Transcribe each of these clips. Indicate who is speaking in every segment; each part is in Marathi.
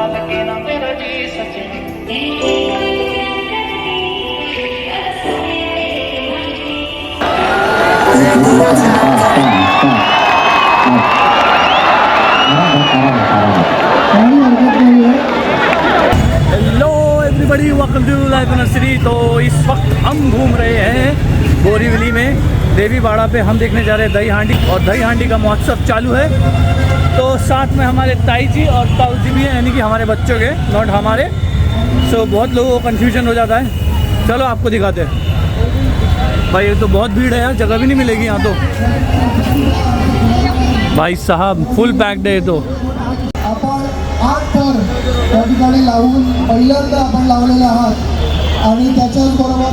Speaker 1: Hello everybody, welcome to life nursery. तो इस वक्त हम घूम रहे हैं बोरीवली में देवी बाड़ा पे। हम देखने जा रहे हैं दही हांडी, और दही हांडी का महोत्सव चालू है। तो साथ में हमारे ताई जी और ताऊ जी भी हैं, यानी कि हमारे बच्चों के, नॉट हमारे। सो बहुत लोगों को कन्फ्यूजन हो जाता है। चलो आपको दिखाते हैं। भाई ये तो बहुत भीड़ है यार, जगह भी नहीं मिलेगी यहाँ तो। भाई साहब फुल पैक्ड है तो।
Speaker 2: आपण आठ थर त्या ठिकाणी लावून पहिल्यांदा आपण लावलेले आहात आणि त्याच्याच बरोबर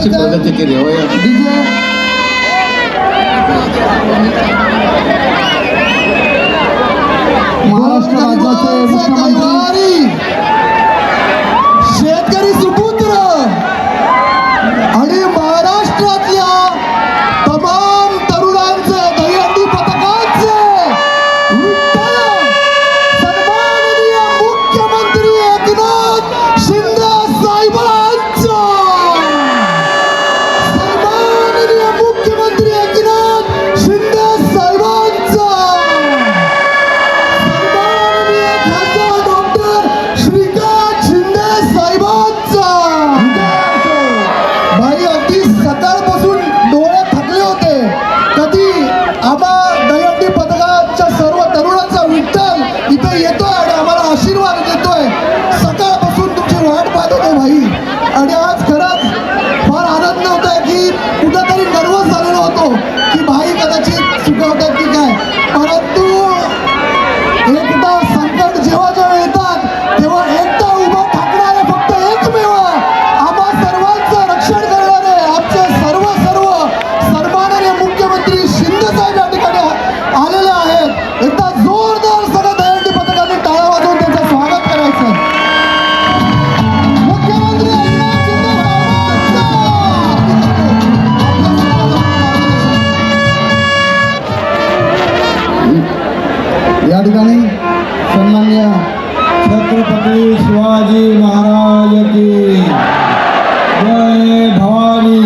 Speaker 3: प्रगती केली हो
Speaker 2: महाराष्ट्र राज्याचे मुख्यमंत्री शेतकरी सुपुत्र आणि महाराष्ट्रातल्या तमाम तरुणांचे दहीहंडी पथकाचे सन्माननीय मुख्यमंत्री एकनाथ शिंदे साहेबांचा, सन्माननीय मुख्यमंत्री एकनाथ शिंदे साहेबांचा, सन्माननीय खासदार डॉक्टर श्रीकांत शिंदे साहेबांचा। भाई अगदी सकाळपासून डोळे थकले होते, कधी आम्हा दहीहंडी पथकाच्या सर्व तरुणांचा विठ्ठल इथे येतोय आणि आम्हाला आशीर्वाद देतोय। सकाळपासून तुमची वाट पाहत होतो भाई, आणि आज खरंच फार आनंद होतोय की कुठेतरी नर्वस झालेलो होतो की भाई कदाचित चुकवतात की काय, परंतु एकदा संकट जेव्हा जेव्हा येतात तेव्हा एकदा उभं ठाकणारे फक्त एकमेव आम्हा सर्वांचं रक्षण करणारे आमचे सर्व सन्माननीय मुख्यमंत्री शिंदे साहेब या ठिकाणी आलेले आहेत। एकदा जोरदार सगळ्या दहीहंडी पथकाने टाळ्या वाजवून त्यांचं स्वागत करायचं। मुख्यमंत्री एकनाथ शिंदे साहेबांचा। या ठिकाणी सन्माननीय छत्रपती शिवाजी महाराज की जय भवानी,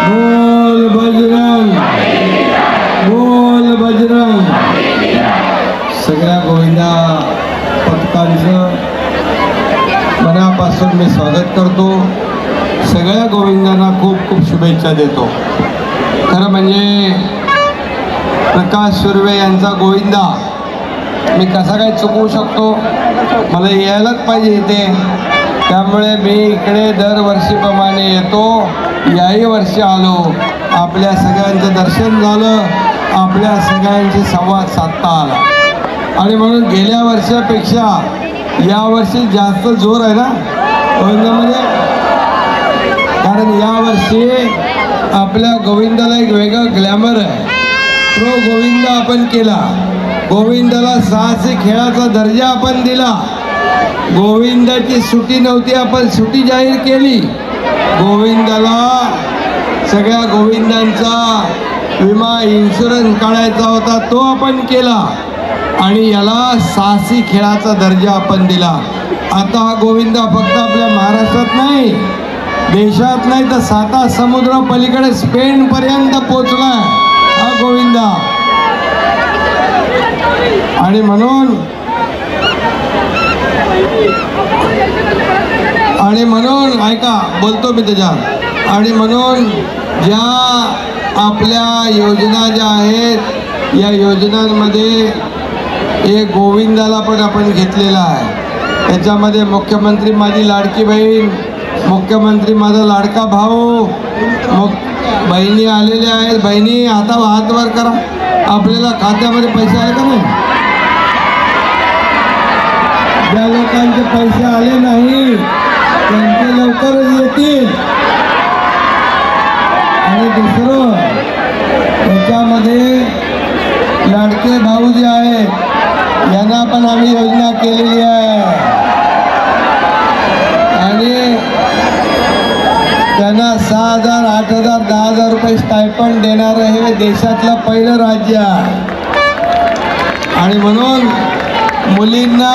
Speaker 2: बोल बजरंग, बोल बजरंग। सगळ्या गोविंदा पथकांचं मनापासून मी स्वागत करतो। सगळ्या गोविंदांना खूप खूप शुभेच्छा देतो। खरं म्हणजे प्रकाश सुर्वे यांचा गोविंदा मी कसा काय चुकवू शकतो, मला यायलाच पाहिजे इथे। त्यामुळे मी इकडे दरवर्षीप्रमाणे येतो, याही वर्षी आलो, आपल्या सगळ्यांचं दर्शन झालं, आपल्या सगळ्यांशी संवाद साधता आला। आणि म्हणून गेल्या वर्षापेक्षा यावर्षी जास्त जोर आहे ना गोविंदामध्ये, कारण यावर्षी आपल्या गोविंदाला एक वेगळं ग्लॅमर आहे। प्रो गोविंदा आपण केला, गोविंदाला साहसी खेळाचा दर्जा आपण दिला, गोविंदाची सुट्टी नव्हती आपण सुट्टी जाहीर केली, गोविंदाला सगळ्या गोविंदांचा विमा इन्शुरन्स काढायचा होता तो आपण केला, आणि याला साहसी खेळाचा दर्जा आपण दिला। आता हा गोविंदा फक्त आपल्या महाराष्ट्रात नाही, देशात नाही तर 7 समुद्र पलीकडे स्पेन पर्यंत पोचलाय हा गोविंदा. आणि म्हणून ऐका बोलतो मी त्याच्यात. आणि म्हणून ज्या आपल्या योजना ज्या आहेत या योजनांमध्ये एक गोविंदाला पण आपण घेतलेला आहे. त्याच्यामध्ये मुख्यमंत्री माझी लाडकी बहीण, मुख्यमंत्री माझा लाडका भाऊ, बहिणी आलेल्या आहेत. बहिणी हात वर करा. आपल्याला खात्यामध्ये पैसे आले का नाही? ज्या लोकांचे पैसे आले नाही त्यांचे लवकरच येतील. आणि दुसरं त्याच्यामध्ये लाडके भाऊ जे आहेत यांना पण आम्ही योजना केलेली आहे आणि त्यांना 6,000, 8,000, 10,000 रुपये स्टायपंड देणारं हे देशातलं पहिलं राज्य आहे. आणि म्हणून मुलींना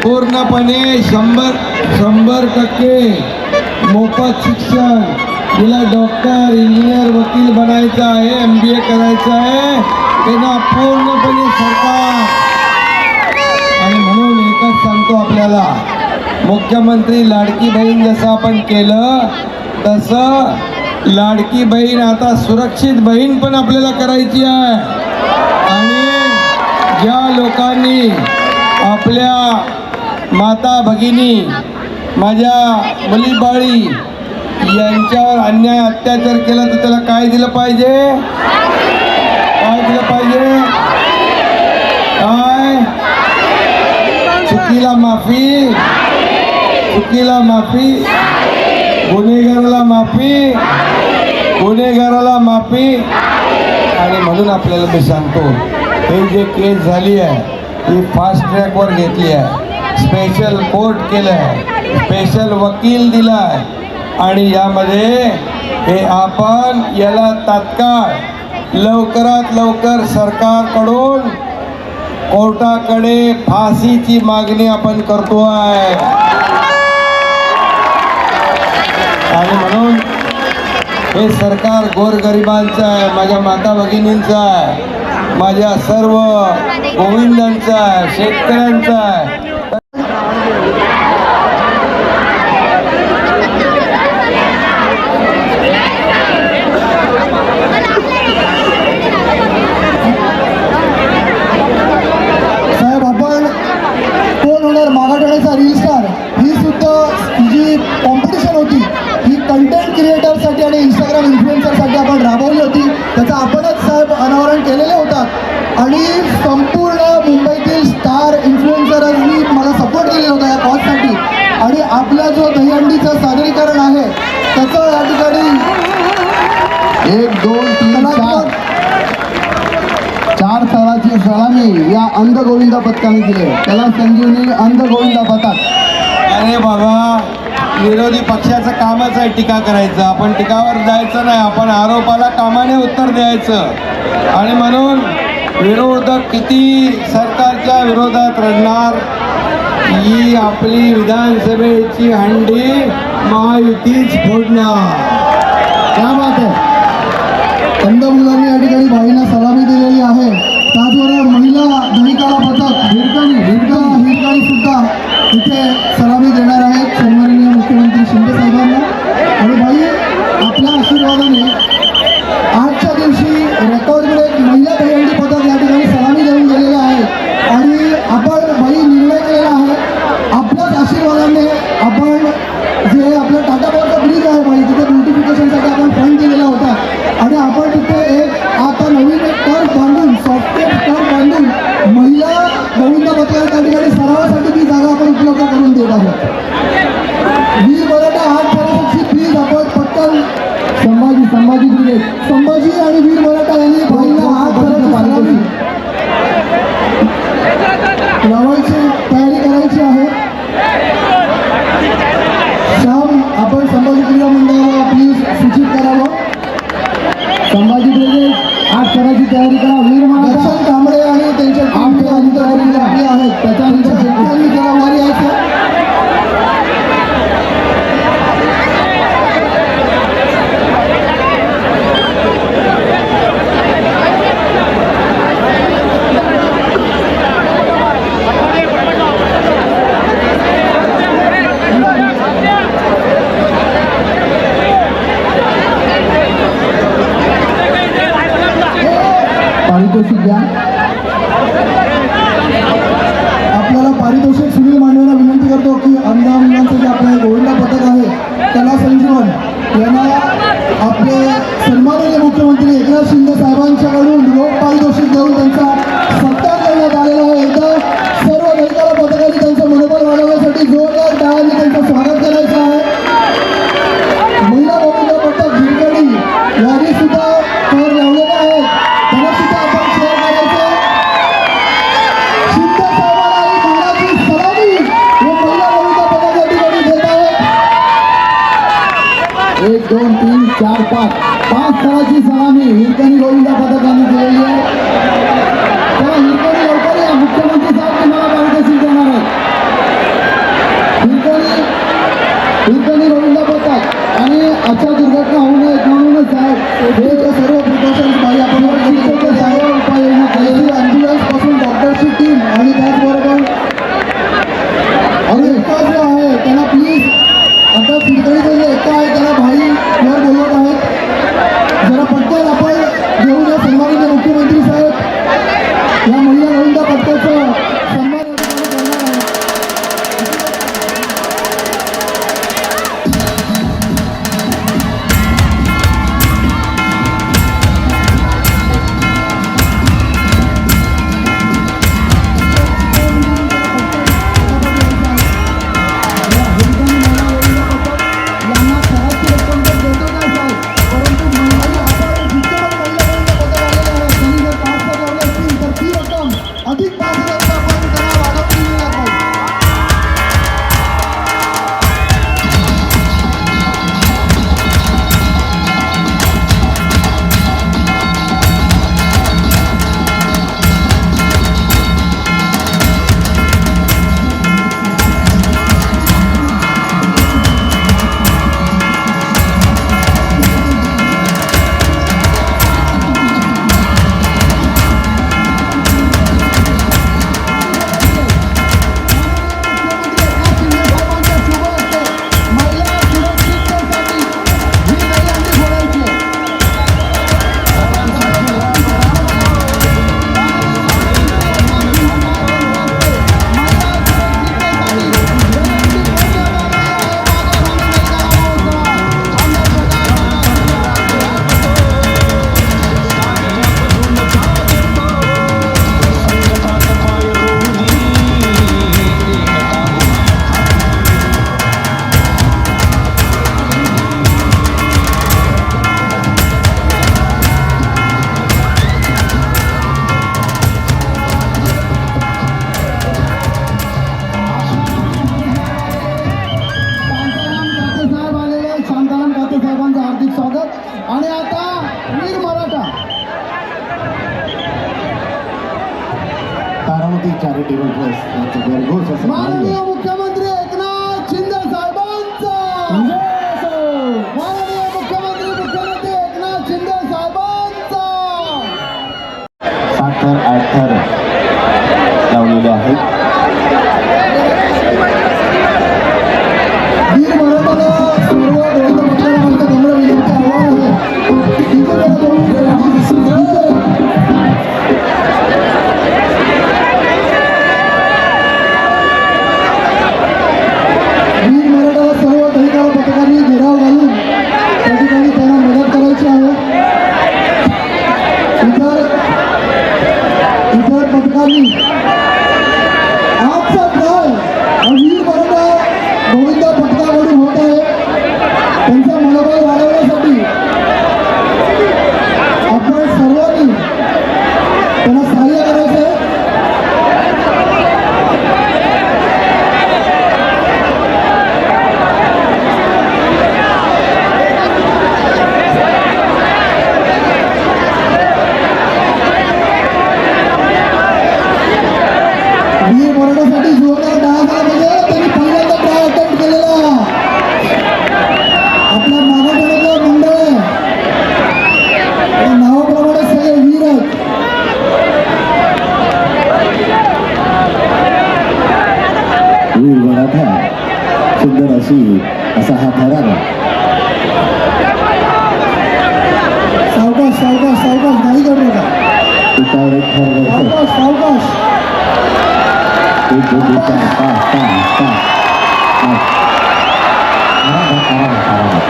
Speaker 2: पूर्णपणे 100% मोफत शिक्षण. तिला डॉक्टर, इंजिनियर, वकील बनायचं आहे, MBA करायचं आहे, त्यांना पूर्णपणे सरकार. आणि म्हणून एकच सांगतो आपल्याला, मुख्यमंत्री लाडकी बहीण जसं आपण केलं तसं लाडकी बहीण आता सुरक्षित बहीण पण आपल्याला करायची आहे. आणि ज्या लोकांनी आपल्या माता भगिनी, माझ्या मुलीबाळी यांच्यावर अन्याय अत्याचार केला तर त्याला काय दिलं पाहिजे? काय दिलं पाहिजे? काय? चुकीला माफी, चुकीला माफी, गुन्हेगाराला माफी, गुन्हेगाराला माफी. आणि म्हणून आपल्याला मी सांगतो, हे जे केस झाली आहे ही फास्ट ट्रॅकवर घेतली आहे, स्पेशल कोर्ट केलं आहे, स्पेशल वकील दिला आहे. आणि यामध्ये हे आपण याला तात्काळ लवकरात लवकर सरकारकडून कोर्टाकडे फाशीची मागणी आपण करतो आहे. आणि म्हणून हे सरकार गोरगरिबांचं आहे, माझ्या माता भगिनींचं आहे, माझ्या सर्व गोविंदांचं आहे, शेतकऱ्यांचं आहे.
Speaker 3: रील स्टार ही सुद्धा जी कॉम्पिटिशन होती ही कंटेंट क्रिएटरसाठी आणि इंस्टाग्राम इन्फ्लुएन्सरसाठी आपण राबवली होती. त्याचं आपणच साहेब अनावरण केलेले होतात आणि संपूर्ण मुंबईतील स्टार इन्फ्लुएन्सरांनी मला सपोर्ट केलेला होता या कॉजसाठी. आणि आपला जो दहीहंडीचं सादरीकरण आहे त्याचं या ठिकाणी 1, 2, 3, 4 थराची सलामी या अंध गोविंदा पथकाने दिली. त्याला संजीवनी अंध गोविंदा पथक.
Speaker 2: अरे बाबा, विरोधी पक्षाचं कामच आहे टीका करायचं. आपण टीकावर जायचं नाही, आपण आरोपाला कामाने उत्तर द्यायचं. आणि म्हणून विरोधक किती सरकारच्या विरोधात रडणार, ही आपली विधानसभेची हंडी महायुतीच फोडणार.
Speaker 3: क्या बात आहे. अंध मुलांनी या ठिकाणी भाईंना सलामी दिलेली आहे. त्याचबरोबर महिला दहीकाला पथक हिरकणी सुद्धा इथे सलामी देणार आहेत सन्माननीय मुख्यमंत्री शिंदे साहेबांना. आणि भाई आपल्या आशीर्वादाने आजच्या दिवशी रेकॉर्डमध्ये एक महिला दहीहंडी पथक या ठिकाणी सलामी देऊन गेलेलं आहे. आणि आपण भाई निर्णय केलेला आहे, आपल्याच आशीर्वादाने आपण जे आपलं टाटा पावरचा ब्रिज आहे भाई तिथे ब्युटिफिकेशनसाठी आपण फंड दिलेला होता. आणि आपण तिथे एक आता नवीन एक टर्फ बांधून, सॉफ्टवेअर टर्फ बांधून महिला गोविंदा पथकाला त्या ठिकाणी सरावासाठी ती जागा आपण उपलब्ध करून देत आहोत. वीर मराठा हात करायची प्लीज आपण पटकन संभाजी ब्रिगेड, संभाजी आणि वीर मराठा यांनी भाईला हात करायची लावायची तयारी करायची आहे. श्याम आपण संभाजी क्रीडा मंडळाला प्लीज सूचित करावं. संभाजी ब्रिगेड आज करायची तयारी करा. वीर दर्शन कांबळे आणि त्यांच्या अधिकारी आहेत त्याच्यानंतर शेतकऱ्यांनी जरा वारी यायचं. यांना आपले सन्माननीय मुख्यमंत्री एकनाथ शिंदे साहेबांच्याकडून रोख पारितोषिक देऊन त्यांचा सत्कार करण्यात आलेला आहे. एकदा सर्व दहिकाला पथकाने त्यांचं मनोबल वाढवण्यासाठी जोरदार टाळ्यांनी त्यांचं स्वागत करायचं आहे. महिला गोविंद पथक हिरकणी यांनी सुद्धा कर लावलेला आहे, त्यांना सुद्धा आपण शेअर करायचं. शिंदे साहेबांना आणि महाराजी सलामी हे महिला गोविंद पथक या ठिकाणी देत आहेत. 1 2 3 4 5 स्थळाची सलामी हिरकणी गोविंद पथकाने दिलेली आहे. तेव्हा हिरकणी लवकर या, मुख्यमंत्री साहेब तुम्हाला पारितोषिक देणार आहेत. हिरकणी गोविंद पथक आणि अशा दुर्घटना होऊ नयेत म्हणूनच साहेब हे जे सर्व प्रिकॉशन्स बाई आपण सर्व उपाययोजना केलेली ॲम्ब्युलन्स पासून डॉक्टरची टीम आणि त्याचबरोबर आणि एकटा जो आहे त्यांना प्लीज आता हिरकणीचे जे एकटा आहे त्याला भाई वर बोलवत आहेत. जरा पटकन आपण घेऊन या सन्माननीय मुख्यमंत्री साहेब या महिला गोविंद पथकाचं सन्मान या ठिकाणी करणार आहे. आणि आता वीर मराठा
Speaker 4: तारामती चॅरिटेबल ट्रस्ट यांचं भरघोस असं
Speaker 3: माननीय मुख्यमंत्री एकनाथ शिंदे साहेबांचा माननीय मुख्यमंत्री एकनाथ शिंदे साहेबांचा
Speaker 4: साखर आठर लावलेले आहेत.
Speaker 3: वीर मराठाला सर्व गोविंद पथकाला नम्र विनंती आव्हान वीर मराठाला सर्व दहिकाला पथकांनी घेराव घालून त्या ठिकाणी त्यांना मदत करायची आहे. इतर पथकांनी आपचा न्याय वीर मराठा गोविंद पथकाकडून होत आहे. त्यांचा मनोबल वाढवण्यासाठी आपण सर्वांनी त्यांना सहाय्य करायचं आहे. वीर मराठासाठी जोरदार डान्स आला पाहिजे. त्यांनी पहिल्यांदा ट्राय अटेम्प्ट केलेला आपल्या महाराष्ट्रातलं मंडळ आहे. त्या नावाप्रमाणे सगळे वीर आहेत.
Speaker 4: वीर मराठा सुंदर असा हा थरार
Speaker 3: सावकाश सावकाश सावकाश नाही करू नका.
Speaker 4: एकावर एक थर वरचं.
Speaker 3: सावकाश सावकाश
Speaker 4: 1 2 3 4 5 6 7 8 आरामात आरामात आरामात.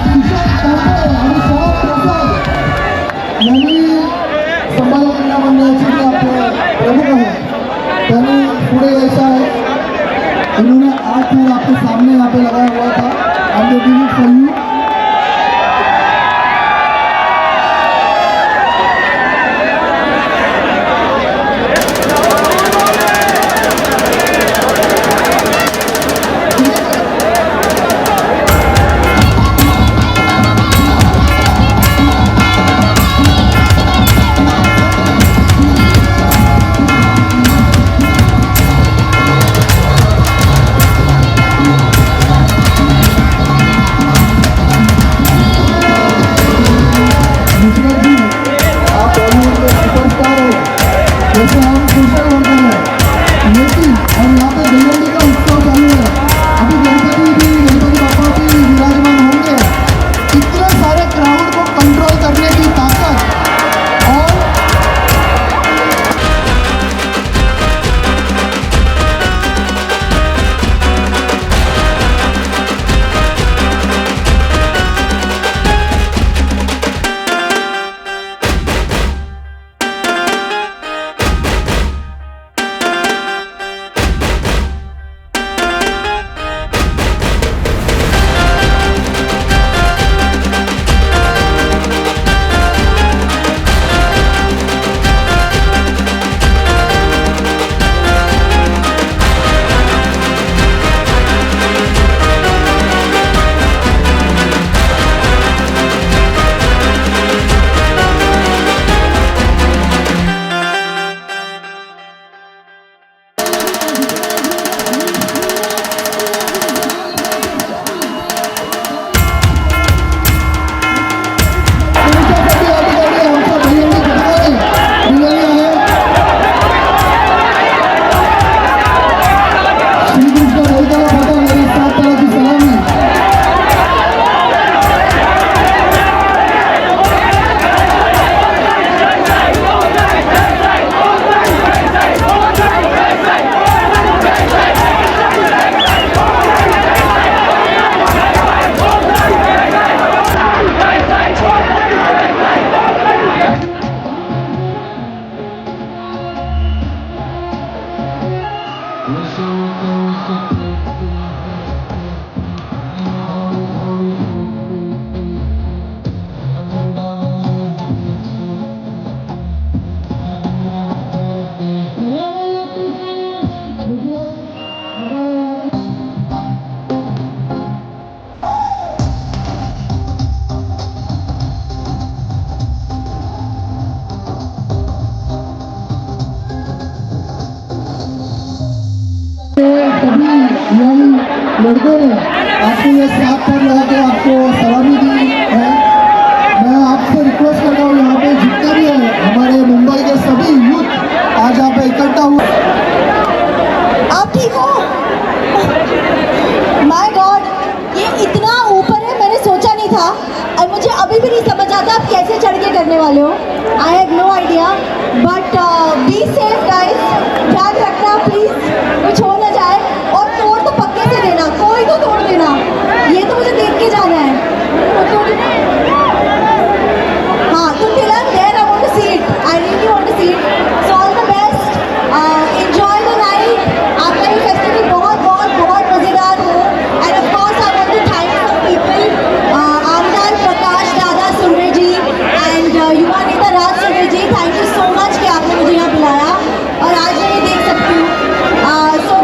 Speaker 3: आणि शरद प्रसाद यांनी संभाजी क्रीडा मंडळाचे जे आपले प्रमुख आहेत त्यांनी पुढे यायचं आहे. इन्होंने 8 फूल आपके सामने यहाँ पे लगाया हुआ था. I'm giving it for you. Vishwanath ji, आप बॉलीवुड के सुपरस्टार हो, जैसे हम सोशल वर्कर हैं, लेकिन और यहाँ पे दहीहंडी का उत्सव चालू है. अभी गणपति बापा भी विराजमान होंगे. इतने सारे क्राउड को कंट्रोल करने की ताकत और तुमच्यासाठी या ठिकाणी आमच्या दहीहंडी घटकाने दिलेली आहे. श्रीकृष्ण दहीकाला पथक यांनी 7 तालाची सलामी. सभी यंग लड़कों ने आपको ये 7 पर लगा के आपको सलामी दी है. मैं आपसे रिक्वेस्ट करता हूँ यहाँ पे जितने भी हैं हमारे मुंबई के सभी यूथ आज यहाँ पे इकट्ठा हुए.
Speaker 5: आप ठीक हो? माय गॉड, ये इतना ऊपर है, मैंने सोचा नहीं था और मुझे अभी भी नहीं समझ आता आप कैसे चढ़ के करने वाले हो. I have no idea but be safe guys. ध्यान रखना प्लीज, कुछ हो ना जाए. और तोड़ तो पक्के से देना, कोई तो तोड़ देना. ये तो मुझे देख के जाना है. हाँ, तुम दिलन there, I want to see it. I really want to see it. So all the best, enjoy the night. आपका ये फेस्टिवल बहुत बहुत बहुत मज़ेदार हो. And of course I want to thank some people, आमदार प्रकाश दादा सुर्वे जी एंड युवा नेता Raj Surve ji. Thank you so much कि आपने मुझे यहाँ बुलाया और आज मैं ये देख सकती हूँ. सो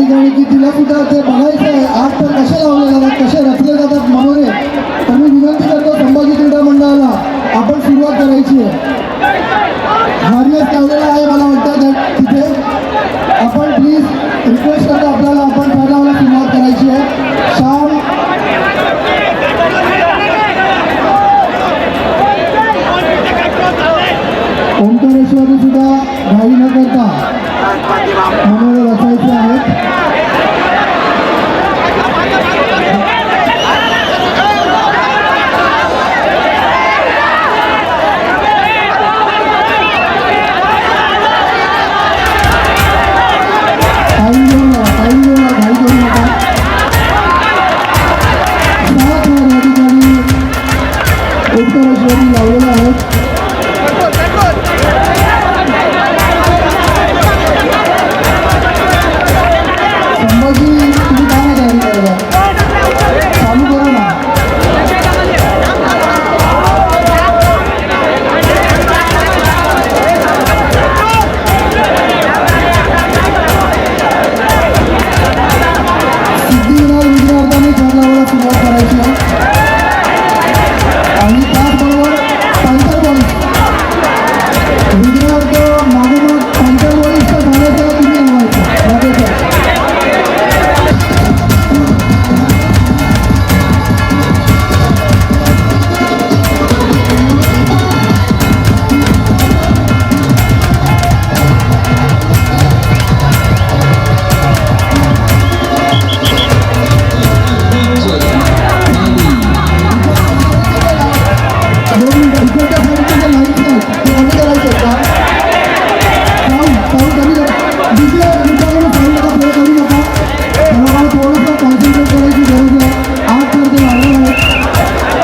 Speaker 3: ठिकाणी की तिला सुद्धा ते बघायचं आहे आज तर कसे लावले जातात कसे रचले जातात मनोरे. तर मी विनंती करतो संभाजी क्रीडा मंडळाला आपण सुरुवात करायची आहे. हार्नेस लावलेला आहे मला वाटतं तिथे आपण प्लीज रिक्वेस्ट करतो आपल्याला आपण ठरवायला सुरुवात करायची आहे. श्याम ओंकारेश्वरी सुद्धा घाई न करता मनोरे रचायचे आहेत. लावलेला आहे. संभाजी तुम्ही काय तयारी करायला चालू करा ना. सिद्धिविनायक विद्यार्थ्यांनी ठरल्यावर सुरुवात करायची आहे आणि त्याचबरोबर पंचरबॉल विद्यार्थ मागोमाग पंचरबॉलिस्टचा झाल्याचं तुम्ही अनवायचं.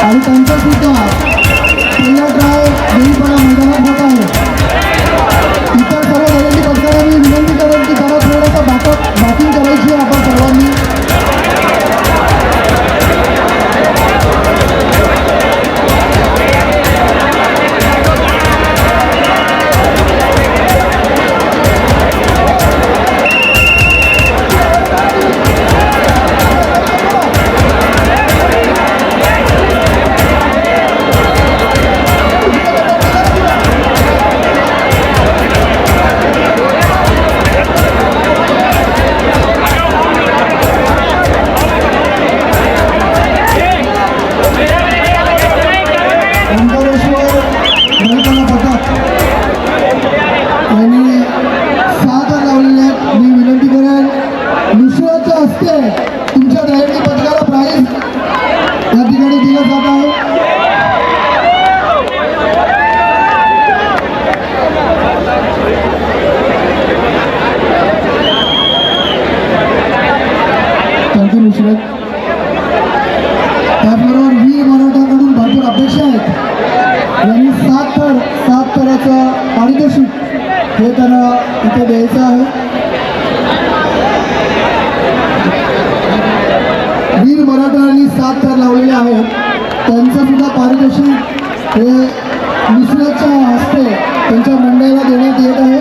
Speaker 3: आणि त्यांचा सुद्धा पहिला ट्राय नेहमीपणा मैदानात होत आहे. इतर सर्व दलंडी पक्षांनी विनंती करेल की जरा थोडासा बॅटिंग करायची आहे आपण सर्वांनी. ओंकारेश्वर गणपना पथक यांनी 7 लावलेले आहेत. मी विनंती करेन मिश्राच्या हस्ते तुमच्या दहीहंडी पथकाला प्राईज या ठिकाणी दिलं जात आहे. थँक्यू मिश्रत. त्याचबरोबर वीर मराठाकडून भरपूर अपेक्षा आहेत. यांनी 7 थराचं पारितोषिक हे त्यांना इथे द्यायचं आहे. वीर मराठांनी 7 थर लावलेले आहेत. त्यांचं सुद्धा पारितोषिक हे मिश्राच्या हस्ते त्यांच्या मंडळाला देण्यात येत आहे.